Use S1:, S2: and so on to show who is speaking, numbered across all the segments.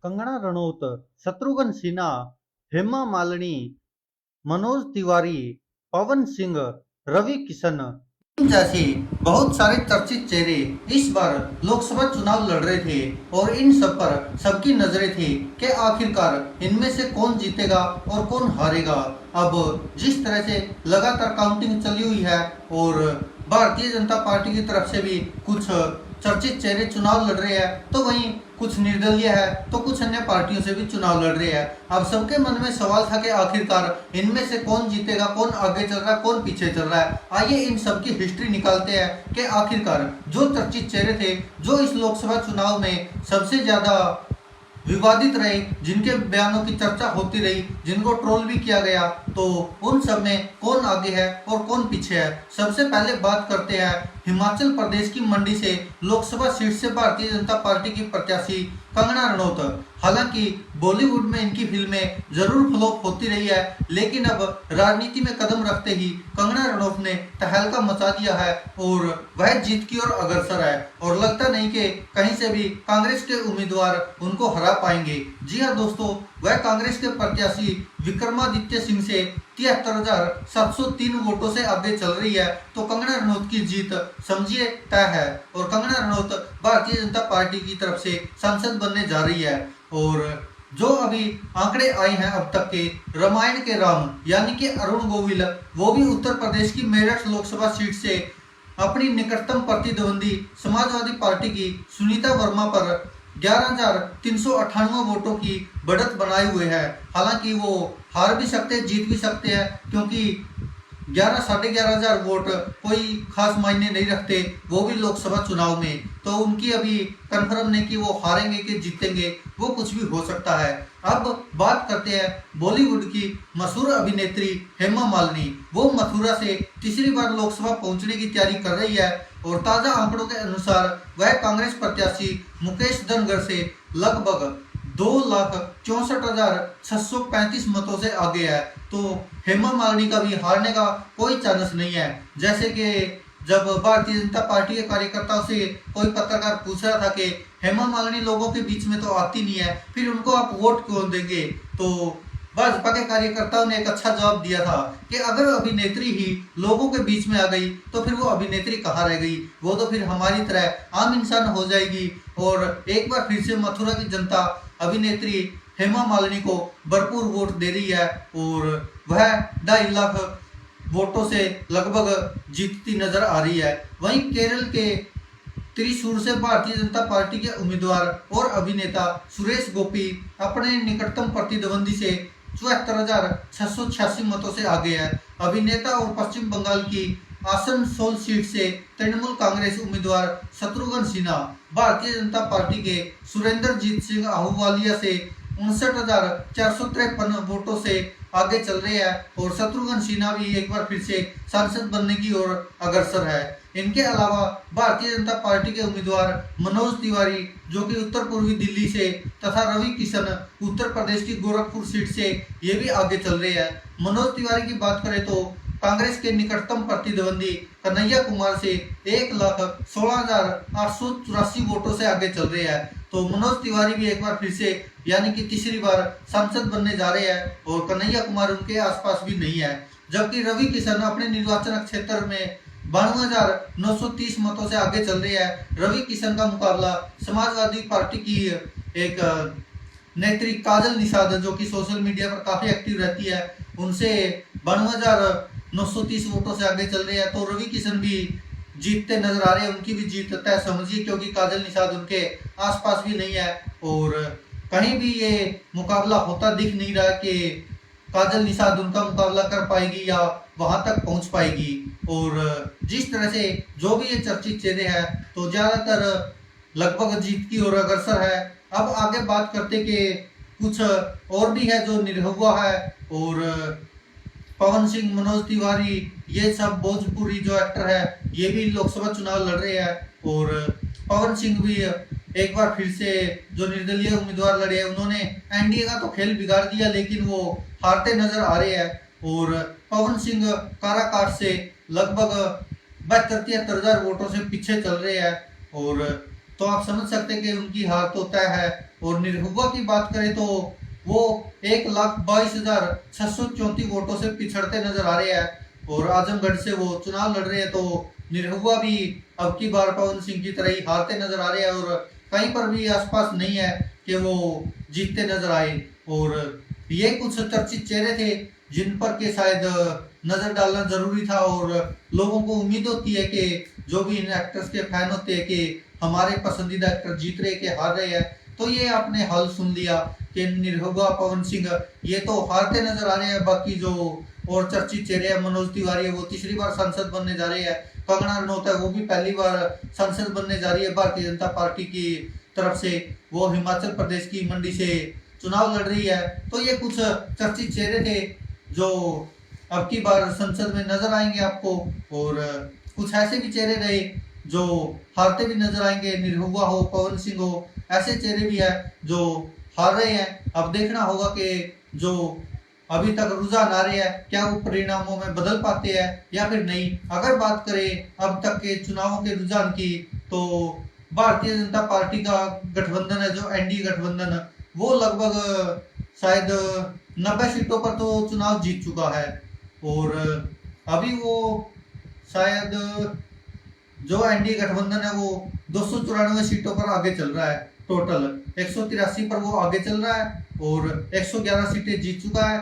S1: कंगना रनौत, शत्रुघ्न सिन्हा, हेमा मालिनी, मनोज तिवारी, पवन सिंह, रवि किशन जैसे बहुत सारे चर्चित चेहरे इस बार लोकसभा चुनाव लड़ रहे थे और इन सब पर सबकी नजरें थी कि आखिरकार इनमें से कौन जीतेगा और कौन हारेगा। अब जिस तरह से लगातार काउंटिंग चली हुई है और भारतीय जनता पार्टी की तरफ से भी कुछ चर्चित चेहरे चुनाव लड़ रहे हैं, तो वहीं कुछ निर्दलीय है तो कुछ अन्य पार्टियों से भी चुनाव लड़ रहे हैं। अब सबके मन में सवाल था कि आखिरकार इनमें से कौन जीतेगा, कौन आगे चल रहा है, कौन पीछे चल रहा है। आइए इन सबकी हिस्ट्री निकालते हैं कि आखिरकार जो चर्चित चेहरे थे, जो इस लोकसभा चुनाव में सबसे ज्यादा विवादित रहे, जिनके बयानों की चर्चा होती रही, जिनको ट्रोल भी किया गया, तो उन सब में कौन आगे है और कौन पीछे है। सबसे पहले बात करते हैं हिमाचल प्रदेश की मंडी से लोकसभा सीट से भारतीय जनता पार्टी की प्रत्याशी कंगना रनौत। हालांकि बॉलीवुड में इनकी फिल्में जरूर फ्लॉप होती रही है, लेकिन अब राजनीति में कदम रखते ही कंगना रनौत ने तहलका मचा दिया है और वह जीत की ओर अग्रसर है और लगता नहीं कि कहीं से भी कांग्रेस के उम्मीदवार उनको हरा पाएंगे। जी हाँ दोस्तों, वह कांग्रेस के प्रत्याशी विक्रमादित्य सिंह से 73,703 वोटों से आगे चल रही है, तो कंगना रनौत की जीत समझिए तय है और कंगना रनौत भारतीय जनता पार्टी की तरफ से सांसद बनने जा रही है। और जो अभी आंकड़े आए हैं अब तक के, रामायण के राम यानी कि अरुण गोविल, वो भी उत्तर प्रदेश की मेरठ लोकसभा सीट से अपनी निकटतम प्रतिद्वंदी समाजवादी पार्टी की सुनीता वर्मा पर 11,398 वोटों की बढ़त बनाए हुए हैं। हालांकि वो हार भी सकते हैं, जीत भी सकते हैं, क्योंकि 11,500 वोट कोई खास मायने नहीं रखते, वो भी लोकसभा चुनाव में। तो उनकी अभी कंफर्म नहीं कि वो हारेंगे कि जीतेंगे, वो कुछ भी हो सकता है। अब बात करते हैं बॉलीवुड की मशहूर अभिनेत्री हेमा मालिनी। वो मथुरा से तीसरी बार लोकसभा पहुंचने की तैयारी कर रही है और ताजा आंकड़ों के अनुसार वह कांग्रेस प्रत्याशी मुकेश धनगर से लगभग 2,64,635 मतों से आगे है। तो हेमा मालिनी का भी हारने का कोई चांस नहीं है। जैसे कि जब भारतीय जनता पार्टी के कार्यकर्ताओं से कोई पत्रकार पूछ रहा था कि हेमा मालिनी लोगों के बीच में तो आती नहीं है, फिर उनको आप वोट क्यों देंगे, तो भाजपा के कार्यकर्ताओं ने एक अच्छा जवाब दिया था कि अगर अभिनेत्री ही लोगों के बीच में आ गई तो फिर वो अभिनेत्री कहाँ रह गई, वो तो फिर हमारी तरह आम इंसान हो जाएगी। और एक बार फिर से मथुरा की जनता अभिनेत्री हेमा मालिनी को भरपूर वोट दे रही है और वह 2.5 लाख वोटों से लगभग जीतती नजर आ रही है। वहीं केरल के त्रिशूर से भारतीय जनता पार्टी के उम्मीदवार और अभिनेता सुरेश गोपी अपने निकटतम प्रतिद्वंदी से 74,686 मतों से आगे है। अभिनेता और पश्चिम बंगाल की आसनसोल सीट से तृणमूल कांग्रेस उम्मीदवार शत्रुघ्न सिन्हा भारतीय जनता पार्टी के सुरेंद्रजीत सिंह आहूवालिया से 59,453 वोटों से आगे चल रहे हैं और शत्रुघ्न सिन्हा भी एक बार फिर से सांसद बनने की ओर अग्रसर है। इनके अलावा भारतीय जनता पार्टी के उम्मीदवार मनोज तिवारी जो कि उत्तर पूर्वी दिल्ली से तथा रवि किशन उत्तर प्रदेश की गोरखपुर सीट से ये भी आगे चल रहे हैं। मनोज तिवारी की बात करें तो कांग्रेस के निकटतम प्रतिद्वंदी कन्हैया कुमार से 1,16,884 वोटों से आगे चल रहे हैं। तो मनोज तिवारी भी एक बार फिर से यानी कि तीसरी बार सांसद बनने जा रहे हैं और कन्हैया कुमार उनके आसपास भी नहीं है। जबकि रवि किशन अपने निर्वाचन क्षेत्र में 92,930 मतों से आगे चल रहे हैं। रवि किशन का मुकाबला समाजवादी पार्टी की एक नेत्री काजल निषाद जो कि सोशल मीडिया पर काफी एक्टिव रहती है, उनसे 92,930 वोटों से आगे चल रहे हैं। तो रवि किशन भी जीतते नजर आ रहे हैं, उनकी भी जीत तय समझिए, क्योंकि काजल निषाद उनके आसपास भी नहीं है और कहीं भी ये मुकाबला होता दिख नहीं रहा कि काजल निषाद उनका मुकाबला कर पाएगी या वहां तक पहुंच पाएगी। और जिस तरह से जो भी ये चर्चित चेहरे हैं, तो ज्यादातर लगभग जीत की ओर अग्रसर है। अब आगे बात करते कि कुछ और भी है जो निरहुआ है और पवन सिंह, मनोज तिवारी, ये सब भोजपुरी जो एक्टर है ये भी लोकसभा चुनाव लड़ रहे हैं। और पवन सिंह भी एक बार फिर से जो निर्दलीय उम्मीदवार लड़े हैं, उन्होंने एनडीए का तो खेल बिगाड़ दिया, लेकिन वो हारते नजर आ रहे हैं। और पवन सिंह काराकाट से लगभग 72-73 हजार वोटों से पीछे चल रहे हैं और तो आप समझ सकते हैं कि उनकी हार तो तय है। और निरहुआ की बात करें तो वो 1,22,634 वोटों से पिछड़ते नजर आ रहे हैं और आजमगढ़ से वो चुनाव लड़ रहे हैं। तो निरहुआ भी अब की बार पवन सिंह की तरह ही हारते नजर आ रहे हैं और कहीं पर भी आसपास नहीं है कि वो जीतते नजर आए। और ये कुछ चर्चित चेहरे थे जिन पर के शायद नजर डालना जरूरी था और लोगों को उम्मीद होती है कि जो भी इन एक्टर्स के फैन होते हैं कि हमारे पसंदीदा एक्टर जीत रहे के हार रहे हैं। तो ये आपने हाल सुन लिया कि निरहुआ पवन सिंह ये तो हारते नजर आ रहे हैं। बाकी जो और चर्चित चेहरे हैं, मनोज तिवारी है वो तीसरी बार सांसद बनने जा रहे हैं, कंगना रनौत है वो भी पहली बार सांसद बनने जा रही है भारतीय जनता पार्टी की तरफ से, वो हिमाचल प्रदेश की मंडी से चुनाव लड़ रही है। तो ये कुछ चर्चित चेहरे थे जो अब की बार संसद में नजर आएंगे आपको। और कुछ ऐसे भी चेहरे रहे जो हारते भी नजर आएंगे, निरहुआ हो, पवन सिंह हो, ऐसे चेहरे भी है जो हार रहे हैं। अब देखना होगा कि जो अभी तक रुझान आ रहे हैं क्या वो परिणामों में बदल पाते हैं या फिर नहीं। अगर बात करें अब तक के चुनावों के रुझान की तो भारतीय जनता पार्टी का गठबंधन है जो एनडीए गठबंधन वो लगभग शायद 90 सीटों पर तो चुनाव जीत चुका है। और अभी वो शायद जो एनडीए गठबंधन है वो 294 सीटों पर आगे चल रहा है। टोटल 183 पर वो आगे चल रहा है और 111 सीटें जीत चुका है।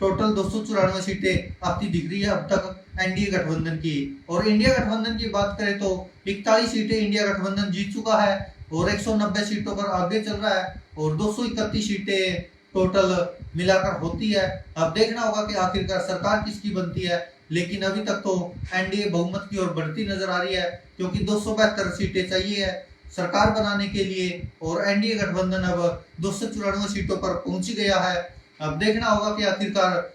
S1: टोटल 294 सीटें आती दिख रही है अब तक एनडीए गठबंधन की। और इंडिया गठबंधन की बात करें तो 41 सीटें इंडिया गठबंधन जीत चुका है और 190 सीटों पर आगे चल रहा है और 231 सीटें टोटल मिलाकर होती है। अब देखना होगा कि आखिरकार सरकार किसकी बनती है, लेकिन अभी तक तो एनडीए बहुमत की ओर बढ़ती नजर आ रही है क्योंकि 272 सीटें चाहिए है सरकार बनाने के लिए और एनडीए गठबंधन अब 294 सीटों पर पहुंच गया है। अब देखना होगा कि आखिरकार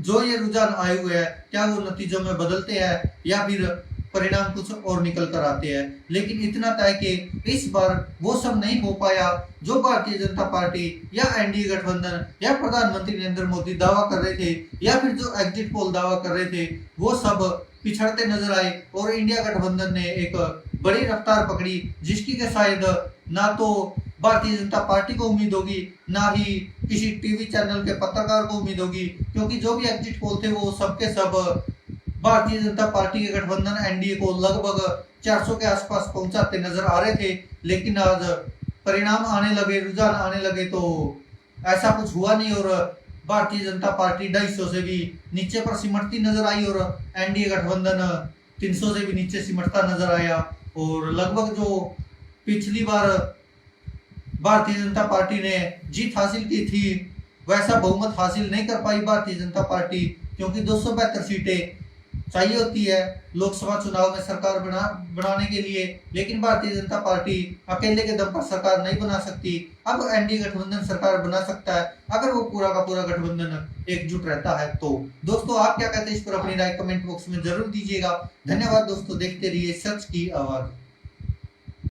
S1: जो ये रुझान आए हुए हैं क्या वो नतीजों में बदलते हैं या फिर परिणाम कुछ और निकल कर आते हैं। लेकिन इतना तय कि इस बार वो सब नहीं हो पाया जो भारतीय जनता पार्टी या एनडीए गठबंधन या प्रधानमंत्री नरेंद्र मोदी दावा कर रहे थे या फिर जो एग्जिट पोल दावा कर रहे थे वो सब पिछड़ते नजर आए और इंडिया गठबंधन ने एक बड़ी रफ्तार पकड़ी जिसकी के शायद ना तो भारतीय जनता पार्टी को उम्मीद होगी ना ही किसी टीवी चैनल के पत्रकार को उम्मीद होगी, क्योंकि जो भी एग्जिट पोल थे वो सबके सब भारतीय जनता पार्टी के गठबंधन एनडीए को लगभग 400 के आसपास पहुंचाते नजर आ रहे थे। लेकिन आज परिणाम आने लगे, रुझान आने लगे तो ऐसा कुछ हुआ नहीं और भारतीय जनता पार्टी 250 से भी नीचे पर सिमटती नजर आई और एनडीए गठबंधन 300 से भी नीचे सिमटता नजर आया। और लगभग जो पिछली बार भारतीय जनता पार्टी ने जीत हासिल की थी वैसा बहुमत हासिल नहीं कर पाई भारतीय जनता पार्टी, क्योंकि 272 सीटें चाहिए होती है लोकसभा चुनाव में सरकार बनाने के लिए। लेकिन भारतीय जनता पार्टी अकेले के दम पर सरकार नहीं बना सकती। अब एनडीए गठबंधन सरकार बना सकता है अगर वो पूरा का पूरा गठबंधन एकजुट रहता है। तो दोस्तों आप क्या कहते हैं इस पर अपनी राय कमेंट बॉक्स में जरूर दीजिएगा। धन्यवाद दोस्तों, देखते रहिए सच की आवाज।